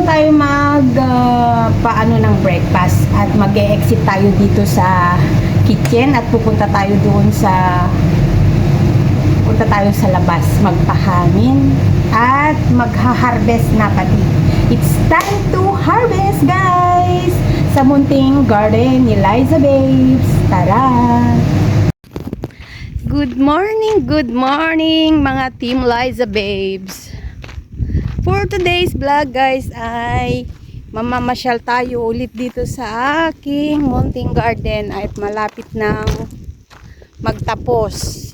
tayo paano ng breakfast at mag-e-exit tayo dito sa kitchen at pupunta tayo sa labas, magpahangin at magha-harvest na pati. It's time to harvest, guys! Sa munting garden ni Liza Babes. Tara! Good morning mga Team Liza Babes. For today's vlog, guys, ay mamamasyal tayo ulit dito sa aking munting garden ay malapit nang magtapos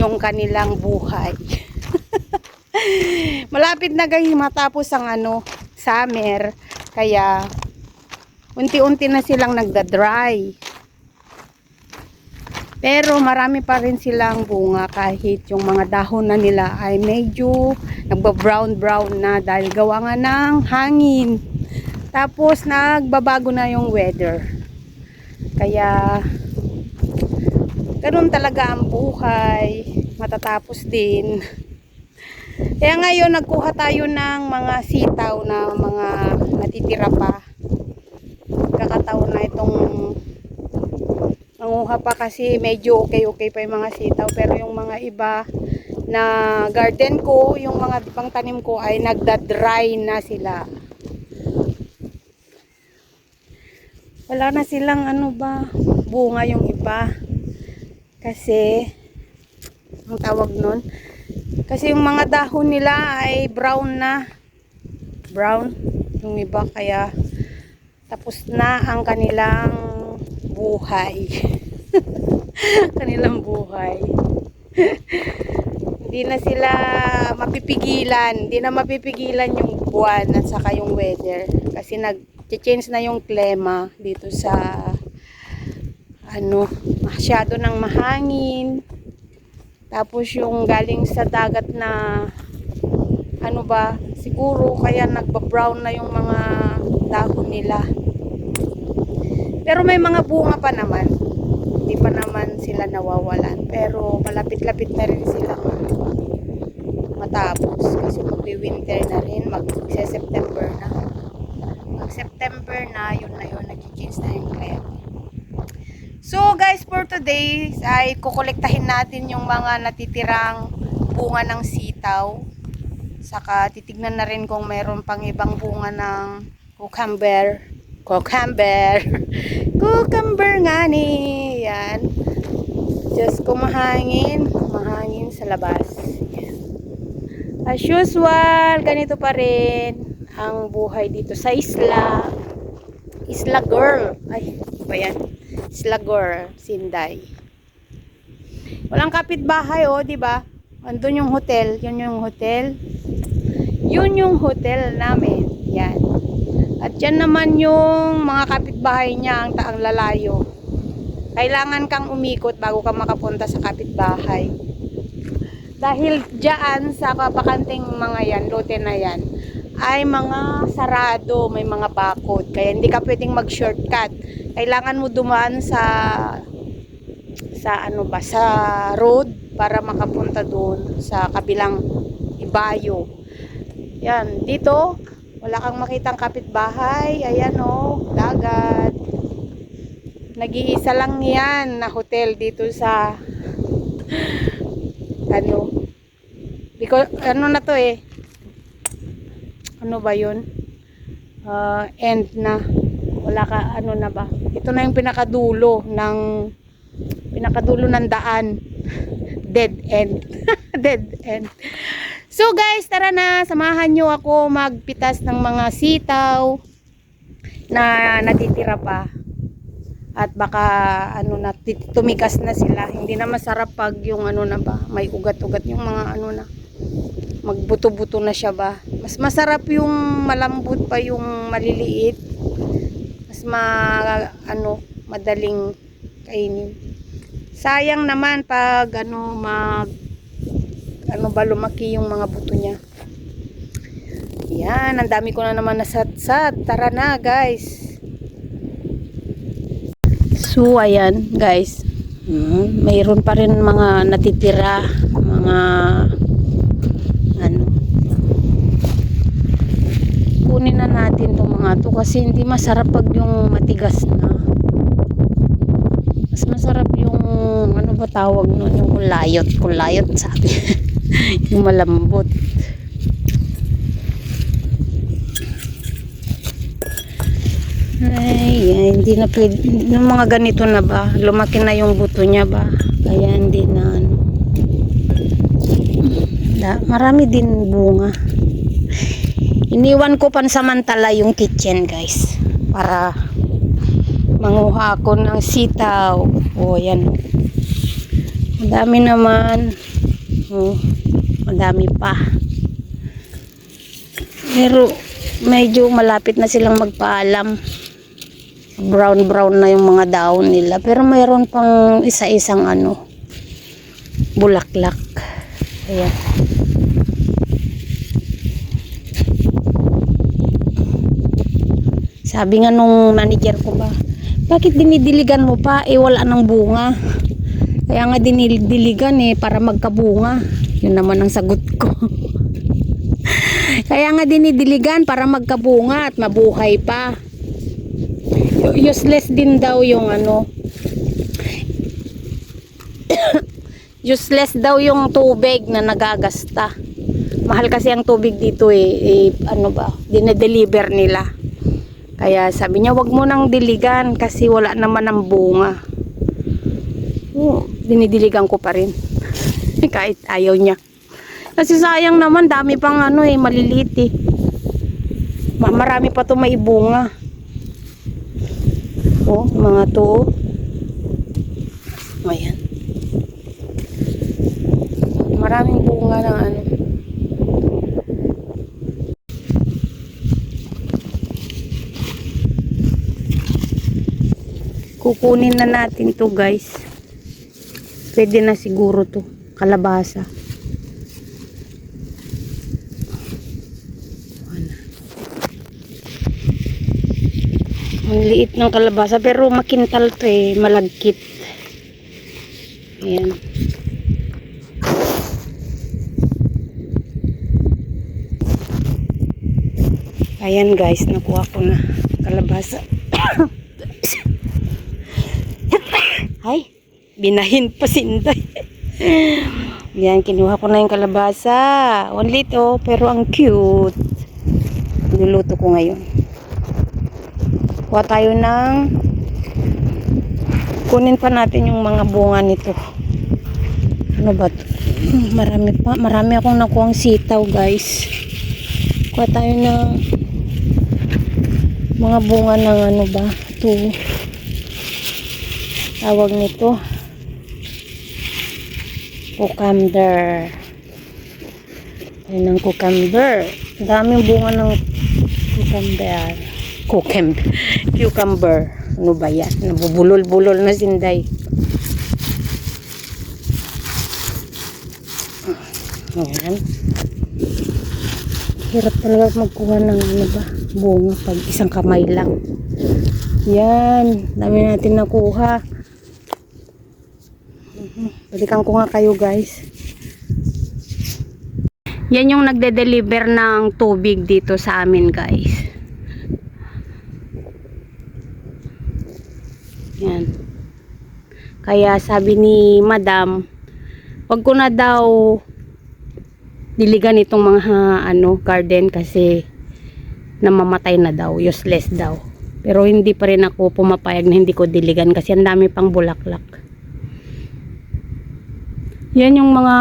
yung kanilang buhay. Malapit na guys matapos ang summer, kaya unti-unti na silang nagda-dry. Pero marami pa rin silang bunga kahit yung mga dahon na nila ay medyo nagba-brown na dahil gawa nga ng hangin. Tapos nagbabago na yung weather. Kaya ganun talaga ang buhay. Matatapos din. Kaya ngayon nagkuha tayo ng mga sitaw na mga natitira pa. Kakataon na itong nanguha pa kasi medyo okay pa yung mga sitaw, pero yung mga iba na garden ko, yung mga ibang tanim ko ay nagda-dry na sila. Wala na silang bunga yung iba. Kasi ang tawag nun, kasi yung mga dahon nila ay brown yung iba, kaya tapos na ang kanilang buhay. Kanilang buhay. Hindi na sila mapipigilan. Hindi na mapipigilan yung buwan at saka yung weather. Kasi nag-change na yung klima dito sa masyado ng mahangin. Tapos yung galing sa dagat na siguro kaya nagba-brown na yung mga dahon nila. Pero may mga bunga pa naman. Hindi pa naman sila nawawalan. Pero malapit-lapit na rin sila matapos. Kasi magwi-winter na rin. Mag-September na. Mag-September na yun, nag-change na yung klima. So guys, for today ay kukolektahin natin yung mga natitirang bunga ng sitaw. Saka titignan na rin kung mayroon pang ibang bunga ng cucumber nga ni yan. Just mahangin sa labas. Yan. As usual, ganito pa rin ang buhay dito sa isla girl. Ay, ba yan? Isla girl, Sinday. Walang kapitbahay, di ba? Andun yung hotel, yun yung hotel namin. Yan. At yan naman yung mga kapitbahay niya, ang lalayo. Kailangan kang umikot bago ka makapunta sa kapitbahay. Dahil dyan sa bakanting mga yan, lote na yan, ay mga sarado, may mga bakod. Kaya hindi ka pwedeng mag-shortcut. Kailangan mo dumaan sa road para makapunta doon sa kabilang ibayo. Yan, dito wala kang makitang kapitbahay. Ayan dagat. Nag-iisa lang yan na hotel dito sa because na to ano ba yun? End na. Wala ka na ba? Ito na yung pinakadulo ng daan. Dead end. Dead end. So guys, tara na, samahan nyo ako magpitas ng mga sitaw na natitira pa. At baka tumikas na sila. Hindi na masarap pag yung may ugat-ugat yung mga magbuto-buto na siya ba. Mas masarap yung malambot pa yung maliliit. Mas madaling kainin. Sayang naman pag lumaki yung mga buto niya. Yan, ang dami ko na naman nasatsat. Tara na, guys. So, ayan, guys. Mayroon pa rin mga natitira, mga kukunin na natin itong mga to kasi hindi masarap pag yung matigas na. Mas masarap yung ano ba tawag nun, yung kulayot sabi. Yung malambot. Ay, hindi na pwede. Yung mga ganito na ba, lumaki na yung buto niya ba, kaya hindi na ano. Marami din bunga. Iniwan ko pansamantala yung kitchen guys para manguha ako ng sitaw. Yan. Madami naman. Madami pa. Pero medyo malapit na silang magpaalam. Brown na yung mga daon nila. Pero mayroon pang isa-isang ano, bulaklak. Ayan. Sabi nga nung manager ko ba, bakit dinidiligan mo pa? Wala nang bunga. Kaya nga dinidiligan para magkabunga. Yun naman ang sagot ko. Kaya nga dinidiligan para magkabunga at mabuhay pa. Useless din daw yung ano. Useless daw yung tubig na nagagasta. Mahal kasi ang tubig dito ano ba, dinedeliver nila. Kaya sabi niya, wag mo nang diligan kasi wala naman ang bunga. Dinidiligan ko pa rin. Kahit ayaw niya. Kasi sayang naman, dami pang ano maliliit marami pa to may bunga. Mga to. Ayan. Maraming bunga ng ano. Kukunin na natin to guys. Pwede na siguro to. Kalabasa. Ang liit ng kalabasa pero makintal to malagkit. Ayan. Ayan guys, nakuha ko na kalabasa. Ay, binahin pa si Inday. Yan, kinuha ko na yung kalabasa. Only to, pero ang cute. Niluluto ko ngayon. Kuha tayo ng kunin pa natin yung mga bunga nito. Ano ba ito? Marami pa. Marami akong nakuhang sitaw guys. Kuha tayo ng mga bunga ng ano ba? Ito. Tawag nito cucumber. Ayan ang cucumber. Daming bunga ng cucumber. Ano ba yan? Nabubulol-bulol na sinday. Ayan. Hirap talaga magkuha ng ano ba? Bunga pag isang kamay lang. Yan. Dami natin nakuha. Balikan ko nga kayo guys. Yan yung nagde-deliver ng tubig dito sa amin guys. Yan. Kaya sabi ni madam, wag ko na daw diligan itong mga garden kasi namamatay na daw, useless daw. Pero hindi pa rin ako pumapayag na hindi ko diligan kasi ang dami pang bulaklak. Yan yung mga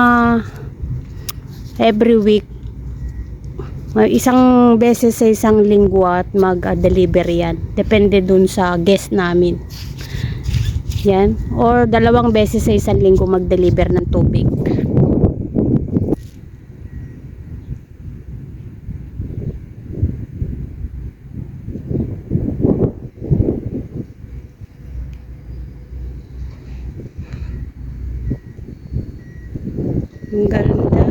every week. Isang beses sa isang linggo at mag-deliver yan. Depende dun sa guest namin. Yan. Or 2 beses sa isang linggo mag-deliver ng tubig. Ang ganda.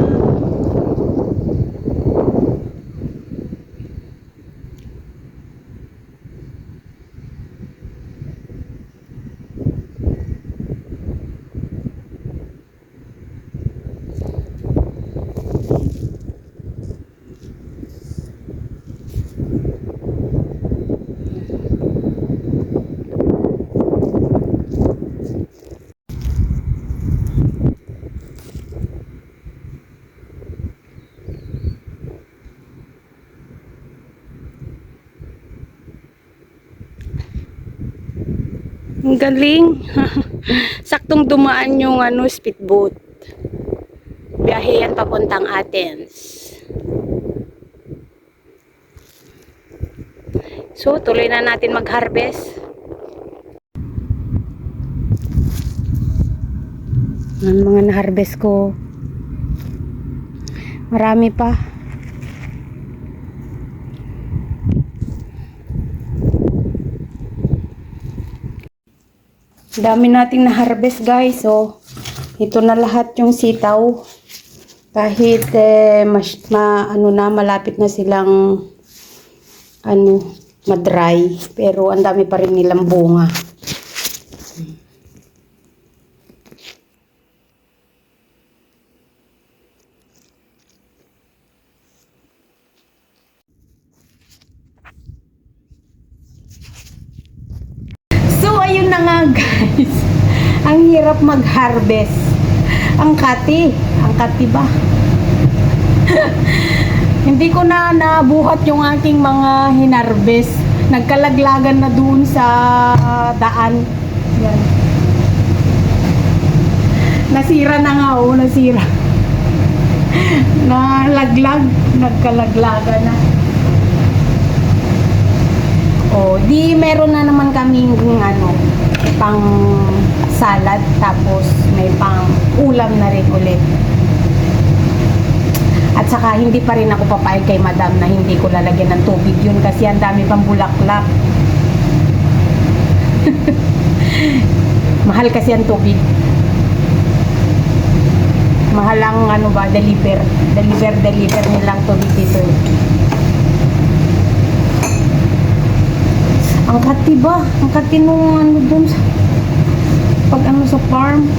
Ang galing. Saktong dumaan yung speedboat. Biyahe yan papuntang Athens. So, tuloy na natin mag-harvest. Ang mga na-harvest ko. Marami pa. Dami nating na-harvest guys. So, ito na lahat yung sitaw. Kahit malapit na silang madry. Pero ang dami pa rin nilang bunga. So, ayun na nga guys. Ang hirap mag-harvest. Ang kati ba? Hindi ko na nabuhat yung aking mga hinarvest. Nagkalaglagan na doon sa daan. Yan. Nasira na nga, nasira. Nalaglag, nagkalaglagan na. Di meron na naman kaming pang salad, tapos may pang ulam na rin ulit. At saka hindi pa rin ako papayag kay madam na hindi ko lalagyan ng tubig yun kasi ang dami pang bulaklak. Mahal kasi ang tubig. Mahal ang deliver nilang tubig dito. Ang kati ba? Ang kati nung dun pag sa farm.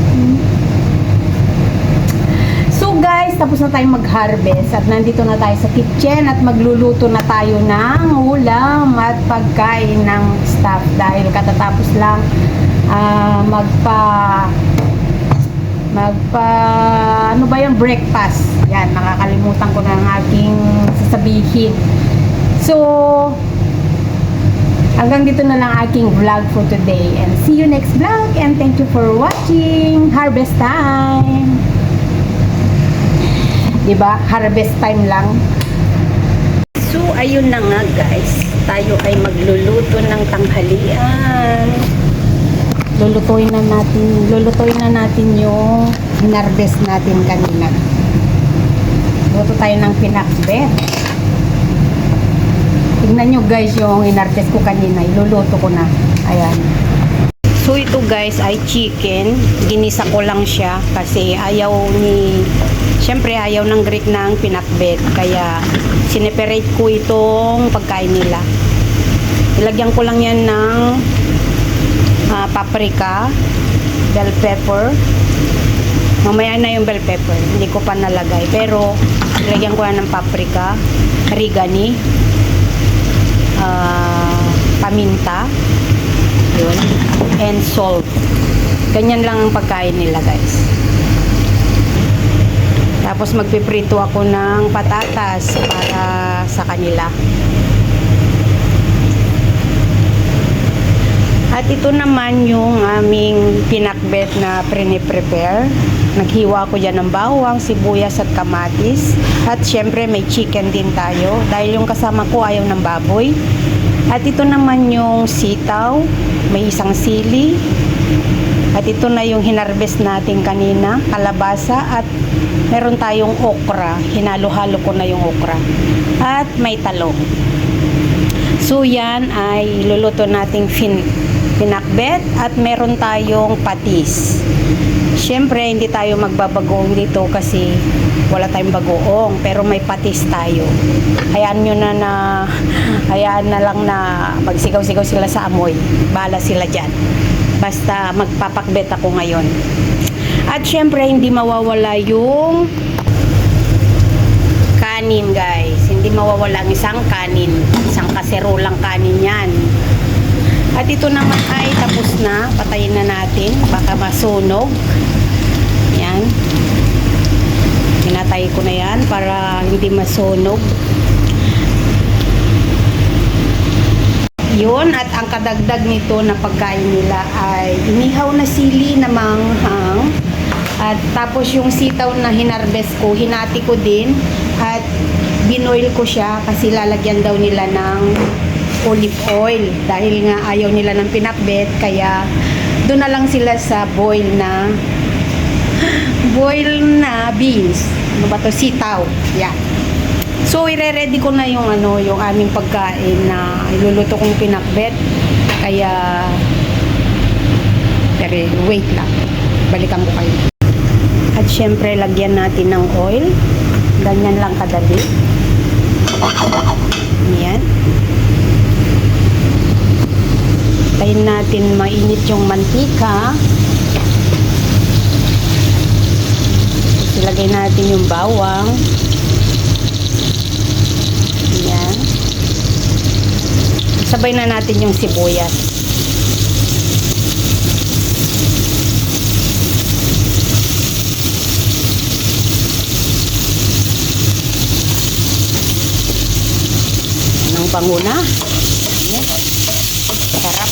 So guys, tapos na tayong mag-harvest at nandito na tayo sa kitchen at magluluto na tayo ng ulam at pagkain ng staff dahil katatapos lang breakfast. Yan, nakakalimutan ko na ang aking sasabihin. So, hanggang dito na lang aking vlog for today and see you next vlog and thank you for watching. Harvest time! Diba? Harvest time lang. So, ayun na nga guys. Tayo ay magluluto ng tanghalian. Lulutuin na natin yung hinarvest natin kanina. Luto tayo ng pinakbet. Tingnan nyo guys yung hinarvest ko kanina. Iluluto ko na. Ayan. So ito guys ay chicken. Ginisa ko lang siya kasi syempre ayaw ng Greek ng pinakbet. Kaya sineperate ko itong pagkain nila. Ilagyan ko lang yan ng paprika, bell pepper. Mamaya na yung bell pepper. Hindi ko pa nalagay. Pero ilagyan ko yan ng paprika, origani, paminta, yun, and salt. Ganyan lang ang pagkain nila guys. Tapos magpiprito ako ng patatas para sa kanila. At ito naman yung aming pinakbet na prepare. Naghiwa ko dyan ng bawang, sibuyas at kamatis. At syempre may chicken din tayo dahil yung kasama ko ayaw ng baboy. At ito naman yung sitaw, may isang sili. At ito na yung hinarvest natin kanina, kalabasa, at meron tayong okra. Hinalo-halo ko na yung okra. At may talong. So yan ay luluto nating pinakbet at meron tayong patis. Syempre hindi tayo magbabagoong dito kasi wala tayong bagoong, pero may patis tayo. Hayaan na lang na magsigaw-sigaw sila sa amoy. Bahala sila dyan. Basta magpapakbet ako ngayon. At syempre hindi mawawala yung kanin guys. Hindi mawawala ang isang kanin. Isang kaserolang kanin yan. At ito naman ay tapos na. Patayin na natin. Baka masunog. Yan. Pinatay ko na yan para hindi masunog. Yun, at ang kadagdag nito na pagkain nila ay inihaw na sili na manghang. At tapos yung sitaw na hinarvest ko, hinati ko din at binoil ko siya kasi lalagyan daw nila ng olive oil. Dahil nga ayaw nila ng pinakbet, kaya doon na lang sila sa boil na beans. Ano ba to? Sitaw. Yan. So, ire-ready ko na yung yung aming pagkain na iluluto kong pinakbet. Kaya, pero wait lang. Balikan ko kayo. At syempre, lagyan natin ng oil. Ganyan lang kadali. Yan. Tayin natin mainit yung mantika. Ilagay natin yung bawang. Yan. Sabay na natin yung sibuyas. Anong bango na? Yan. Sarap.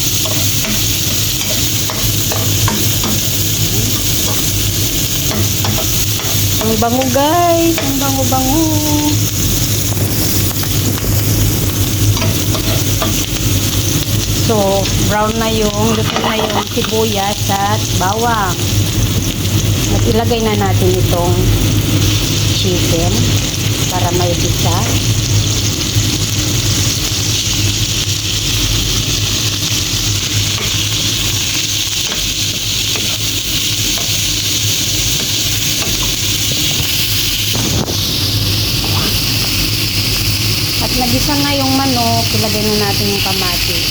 Ang bango guys, ang bango-bango. So, brown na yung, luto na yung sibuyas at bawang. At ilagay na natin itong chicken para may bisa. At nagisa nga yung manok, ilagay na natin yung kamatis.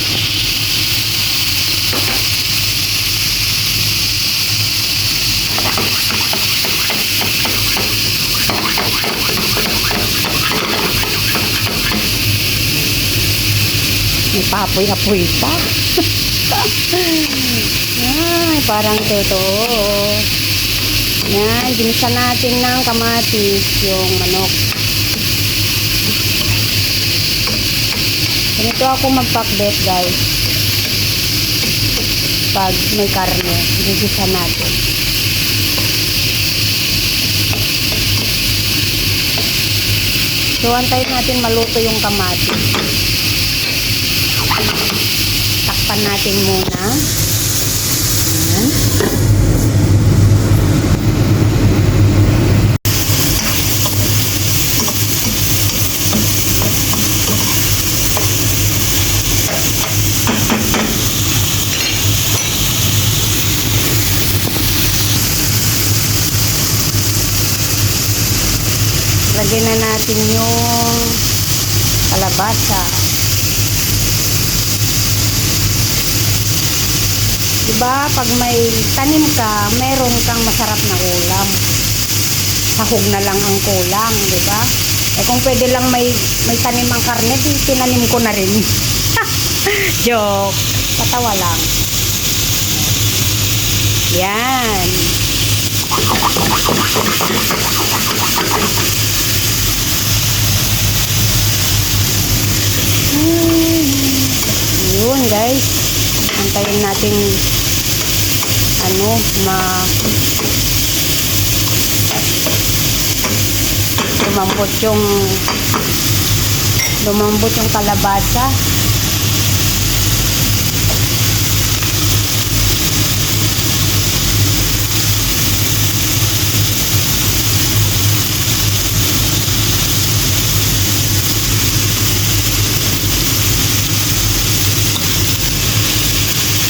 May papoy-apoy pa. Ay, parang totoo. Yan, ginisa natin ng kamatis yung manok. Ganito ako magpakbet guys. Pag may karne, gigisa natin. So, antayin natin maluto yung kamatis. Takpan natin muna. Ayan. Lagyan na natin yung kalabasa. Diba, pag may tanim ka, meron kang masarap na ulam. Sahog na lang ang kulang, diba? Eh kung pwede lang may tanim ang karne, di tinanim ko na rin. Joke. Patawa lang. Yan. Yun guys, antayin natin lumambot yung kalabasa.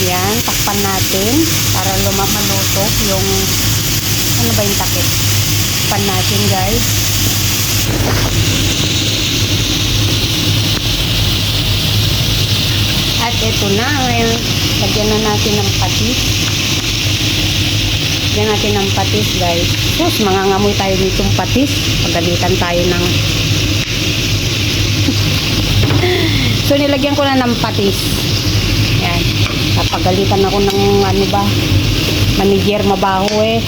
Yan, takpan natin para maluto yung yung takip. Takpan natin guys. At ito na, lagyan na natin ng patis. Lagyan natin ng patis guys. Tapos mangangamoy tayo nitong patis. Pagalitan tayo ng so nilagyan ko na ng patis. Yan. Napagalitan ako ng manager mabaho eh.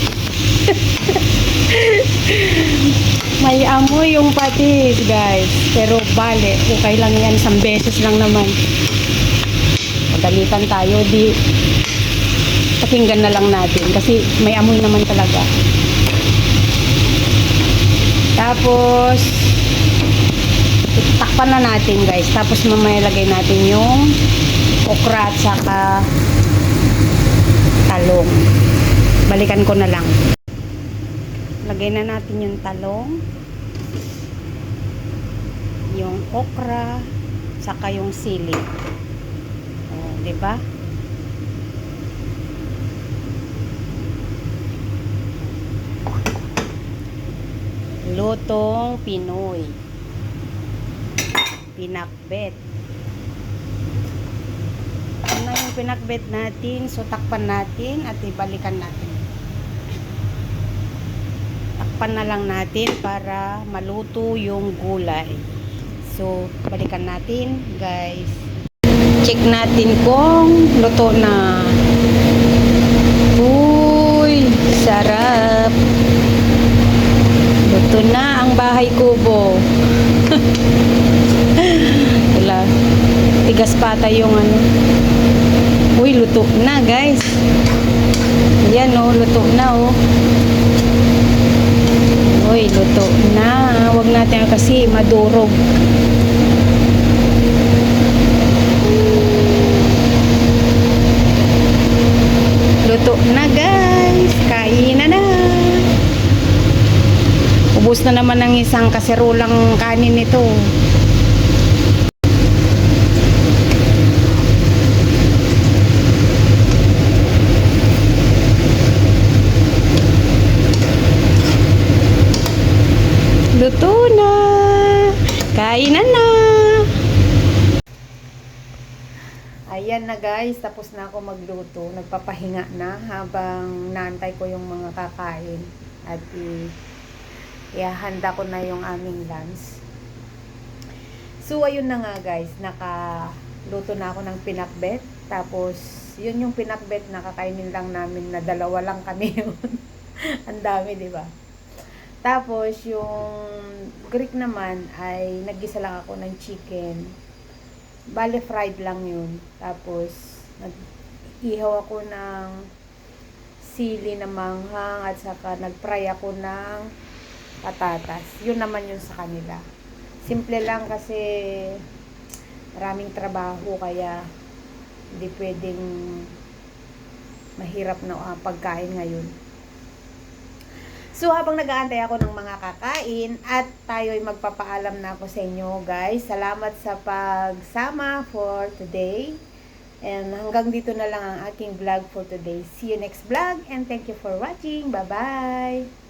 May amoy yung patis guys. Pero bale, okay lang yan. 1 beses lang naman. napagalitan tayo, di pakinggan na lang natin kasi may amoy naman talaga. Tapos takpan na natin guys, tapos mamaya lagay natin yung okra at saka talong. Balikan ko na lang. Lagay na natin yung talong, yung okra, saka yung sili. Oh, 'di ba? Lutong Pinoy. Pinakbet. Ano yung pinakbet natin? So takpan natin at ibalikan natin. Takpan na lang natin para maluto yung gulay. So balikan natin, guys. Check natin kung luto na. Uy, sarap. Luto na ang bahay kubo. Wala. Tigas pata yung ano. Uy, luto na, guys. Ayan, oh, luto na, oh. Uy, luto na. Huwag natin kasi madurog. Luto na, guys. Kain na. Ubus na naman ng isang kaserolang kanin nito. Luto na. Kainan na. Ayan na guys, tapos na ako magluto. Nagpapahinga na habang naantay ko yung mga kakain. At ihahanda ko na yung aming lunch. So ayun na nga guys, nakaluto na ako ng pinakbet. Tapos yun yung pinakbet na kakainin lang namin, na dalawa lang kami yun. Ang dami, di ba? Tapos yung Greek naman ay naggisa lang ako ng chicken. Bale fried lang yun. Tapos nag-ihaw ako ng sili na manghang at saka nag-fry ako ng patatas. Yun naman yun sa kanila. Simple lang kasi maraming trabaho kaya hindi pwedeng mahirap na pagkain ngayon. So habang nag-aantay ako ng mga kakain at tayo'y magpapaalam na ako sa inyo guys. Salamat sa pagsama for today. And hanggang dito na lang ang aking vlog for today. See you next vlog and thank you for watching. Bye-bye!